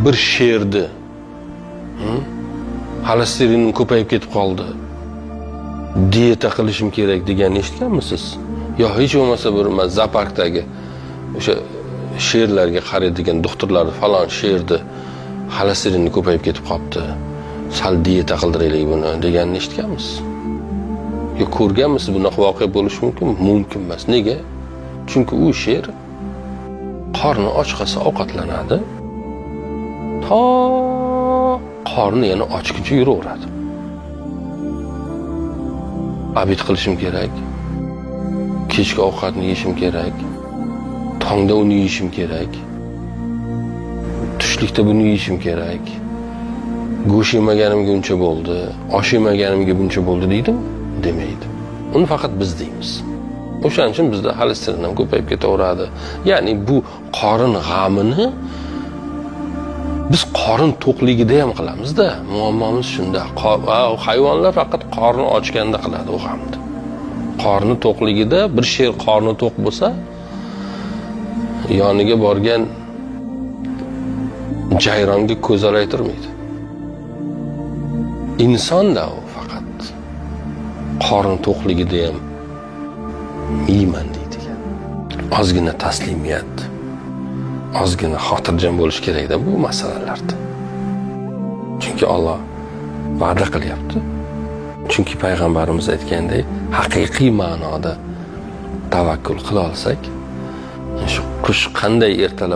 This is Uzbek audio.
bir sherni xolesterinim ko'payib ketib qoldi, diyeta qilishim kerak deganini eshitganmisiz? Yo hech bo'lmasa bir zooparkdagi o'sha sherlarga qaraydigan doktorlar falon sherni xolesterini ko'payib ketib qolibdi, sal diyeta qildiraylik buni deganini eshitganmisiz? Yo ko'rganmisiz? Bunaqa voqea bo'lishi mumkin? Mumkin emas. Nega? Chunki u sher qorni och qolsa ovqatlanadi, to qorni yana ochguncha yuraveradi. Obed qilishim kerak, kechki ovqatni yeyishim kerak, tongda uni yeyishim kerak, tushlikda buni yeyishim kerak, go'sht yemaganimga uncha bo'ldi, osh yemaganimga buncha bo'ldi deydimi? Demaydi. Uni faqat biz deymiz. O'shaning uchun bizda xolesterin ham ko'payib ketaveradi. Ya'ni bu qorin g'amini biz qorin to'qligida ham qilamiz-da. Muammomiz shunda. Hayvonlar faqat qorni ochganda qiladi u g'amni. Qorni to'qligida bir sher qorni to'q bo'lsa, yoniga borgan jayronga ko'z olaytirmaydi. Insonda u faqat qorni to'qligida ham yeyman deydigan. Ozgina taslimiyat, ozgina xotirjam bo'lish kerak-da bu masalalarda. Chunki Alloh va'da qilyapti. Chunki payg'ambarimiz aytganday, haqiqiy ma'noda tavakkul qila olsak, shu qush qanday ertalab